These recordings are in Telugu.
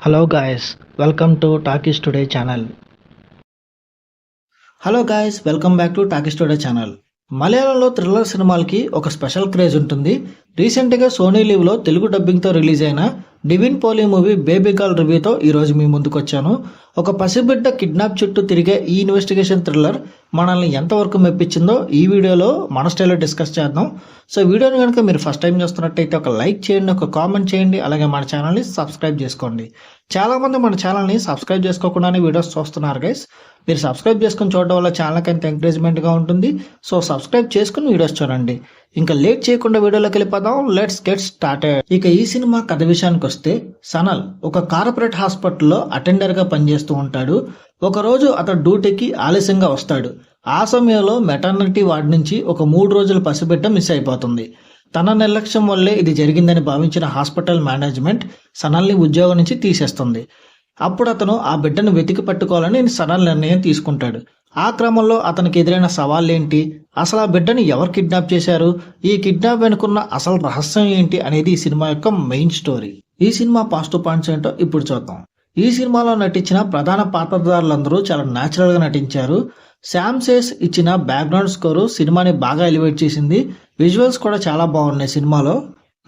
Hello guys, welcome to Talkies Today channel. Hello guys, welcome back to talkies today channel. మలయాళంలో థ్రిల్లర్ సినిమాలకి ఒక స్పెషల్ క్రేజ్ ఉంటుంది. రీసెంట్గా సోనీ లీవ్లో తెలుగు డబ్బింగ్తో రిలీజ్ అయిన నివిన్ పోలీ మూవీ బేబీ గర్ల్ రివ్యూతో ఈరోజు మీ ముందుకు వచ్చాను. ఒక పసిబిడ్డ కిడ్నాప్ చుట్టూ తిరిగే ఈ ఇన్వెస్టిగేషన్ థ్రిల్లర్ మనల్ని ఎంతవరకు మెప్పించిందో ఈ వీడియోలో మన స్టైల్లో డిస్కస్ చేద్దాం. సో వీడియోని కనుక మీరు ఫస్ట్ టైం చూస్తున్నట్టయితే ఒక లైక్ చేయండి, ఒక కామెంట్ చేయండి, అలాగే మన ఛానల్ని సబ్స్క్రైబ్ చేసుకోండి. చాలామంది మన ఛానల్ని సబ్స్క్రైబ్ చేసుకోకుండానే వీడియోస్ చూస్తున్నారు గైస్. మీరు సబ్స్క్రైబ్ చేసుకుని చూడడం వల్ల ఛానల్కి ఎంత ఎంకరేజ్మెంట్గా ఉంటుంది. సో సబ్స్క్రైబ్ చేసుకుని వీడియోస్ చూడండి. ఇంకా లేట్ చేయకుండా వీడియోలోకి వెళ్ళిపోదాం. Let's get started. ఇక ఈ సినిమా కథ విషయానికి వస్తే, సనల్ ఒక కార్పొరేట్ హాస్పిటల్లో అటెండర్గా పనిచేస్తూ ఉంటాడు. ఒకరోజు అతడు డ్యూటీకి ఆలస్యంగా వస్తాడు. ఆ సమయంలో మెటర్నిటీ వార్డ్ నుంచి ఒక 3 రోజుల పసిబిడ్డ మిస్ అయిపోతుంది. తన నిర్లక్ష్యం వల్లే ఇది జరిగిందని భావించిన హాస్పిటల్ మేనేజ్మెంట్ సనల్ని ఉద్యోగం నుంచి తీసేస్తుంది. అప్పుడు అతను ఆ బిడ్డను వెతికి పట్టుకోవాలని సనల్ నిర్ణయం తీసుకుంటాడు. ఆ క్రమంలో అతనికి ఎదురైన సవాళ్ళేంటి, అసలు ఆ బిడ్డని ఎవరు కిడ్నాప్ చేశారు, ఈ కిడ్నాప్ వెనుకున్న అసలు రహస్యం ఏంటి అనేది ఈ సినిమా యొక్క మెయిన్ స్టోరీ. ఈ సినిమా పాజిటివ్ పాయింట్స్ ఏంటో ఇప్పుడు చూద్దాం. ఈ సినిమాలో నటించిన ప్రధాన పాత్రధారులందరూ చాలా న్యాచురల్ గా నటించారు. శామ్ సేస్ ఇచ్చిన బ్యాక్గ్రౌండ్ స్కోరు సినిమాని బాగా ఎలివేట్ చేసింది. విజువల్స్ కూడా చాలా బాగున్నాయి సినిమాలో.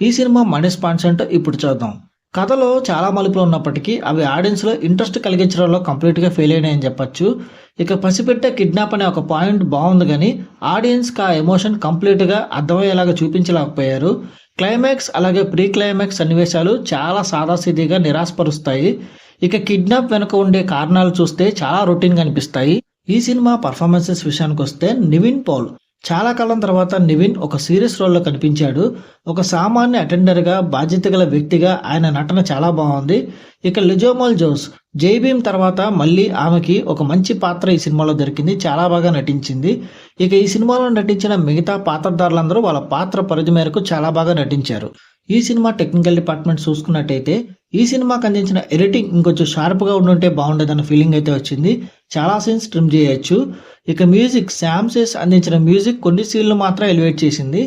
ఈ సినిమా మైనస్ పాయింట్స్ ఏంటో ఇప్పుడు చూద్దాం. కథలో చాలా మలుపులు ఉన్నప్పటికీ అవి ఆడియన్స్లో ఇంట్రెస్ట్ కలిగించడంలో కంప్లీట్గా ఫెయిల్ అయినాయని చెప్పొచ్చు. ఇక పసిబిడ్డ కిడ్నాప్ అనే ఒక పాయింట్ బాగుంది, కానీ ఆడియన్స్కి ఆ ఎమోషన్ కంప్లీట్గా అర్థమయ్యేలాగా చూపించలేకపోయారు. క్లైమాక్స్ అలాగే ప్రీ క్లైమాక్స్ సన్నివేశాలు చాలా సాదాసీదీగా నిరాశపరుస్తాయి. ఇక కిడ్నాప్ వెనుక ఉండే కారణాలు చూస్తే చాలా రొటీన్గా అనిపిస్తాయి. ఈ సినిమా పర్ఫార్మెన్సెస్ విషయానికి వస్తే, నివిన్ పౌల్ చాలా కాలం తర్వాత నివిన్ ఒక సీరియస్ రోల్లో కనిపించాడు. ఒక సామాన్య అటెండర్గా బాధ్యత గల వ్యక్తిగా ఆయన నటన చాలా బాగుంది. ఇక లిజోమోల్ జోస్ జై భీమ్ తర్వాత మళ్ళీ ఆమెకి ఒక మంచి పాత్ర ఈ సినిమాలో దొరికింది, చాలా బాగా నటించింది. ఇక ఈ సినిమాలో నటించిన మిగతా పాత్రధారులందరూ వాళ్ళ పాత్ర పరిధి మేరకు చాలా బాగా నటించారు. ఈ సినిమా టెక్నికల్ డిపార్ట్మెంట్ చూసుకున్నట్టయితే ఈ సినిమాకి అందించిన ఎడిటింగ్ ఇంకొంచెం షార్ప్గా ఉండుంటే బాగుండేదన్న ఫీలింగ్ అయితే వచ్చింది. చాలా సీన్స్ ట్రిమ్ చేయొచ్చు. ఇక మ్యూజిక్, శామ్ సేస్ అందించిన మ్యూజిక్ కొన్ని సీన్లు మాత్రం ఎలివేట్ చేసింది.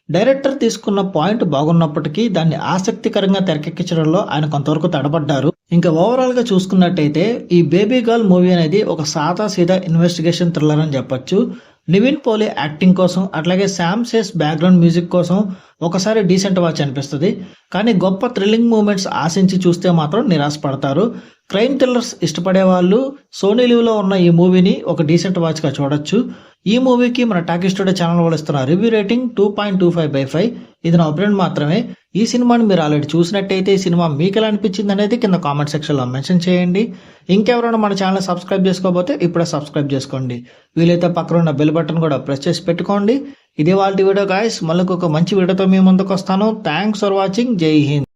డైరెక్టర్ తీసుకున్న పాయింట్ బాగున్నప్పటికీ దాన్ని ఆసక్తికరంగా తెరకెక్కించడంలో ఆయన కొంతవరకు తడబడ్డారు. ఇంకా ఓవరాల్ గా చూసుకున్నట్టయితే ఈ బేబీ గర్ల్ మూవీ అనేది ఒక సాదా సీదా ఇన్వెస్టిగేషన్ థ్రిల్లర్ అని చెప్పొచ్చు. నివిన్ పోలీ యాక్టింగ్ కోసం అట్లాగే శామ్ సేస్ బ్యాక్గ్రౌండ్ మ్యూజిక్ కోసం ఒకసారి డీసెంట్ వాచ్ అనిపిస్తుంది. కానీ గొప్ప థ్రిల్లింగ్ మూమెంట్స్ ఆశించి చూస్తే మాత్రం నిరాశపడతారు. క్రైమ్ థ్రిల్లర్స్ ఇష్టపడే వాళ్ళు సోనీ లీవ్లో ఉన్న ఈ మూవీని ఒక డీసెంట్ వాచ్గా చూడొచ్చు. ఈ మూవీకి మన టాకీస్ టుడే ఛానల్ వాళ్ళు ఇస్తున్న రివ్యూ రేటింగ్ 2.25/5. ఇది నా ఒపీనియన్ మాత్రమే. ఈ సినిమాని మీరు ఆల్రెడీ చూసినట్టయితే ఈ సినిమా మీకు ఎలా అనిపించింది అనేది కింద కామెంట్ సెక్షన్లో మెన్షన్ చేయండి. ఇంకెవరైనా మన ఛానల్ సబ్స్క్రైబ్ చేసుకోకపోతే ఇప్పుడే సబ్స్క్రైబ్ చేసుకోండి. వీలైతే పక్కన ఉన్న బెల్ బటన్ కూడా ప్రెస్ చేసి పెట్టుకోండి. ఇదే వాళ్ళ వీడియో గాయస్. మళ్ళీ ఒక మంచి వీడియోతో మీ ముందుకు వస్తాను. Thanks for watching. జై హింద్.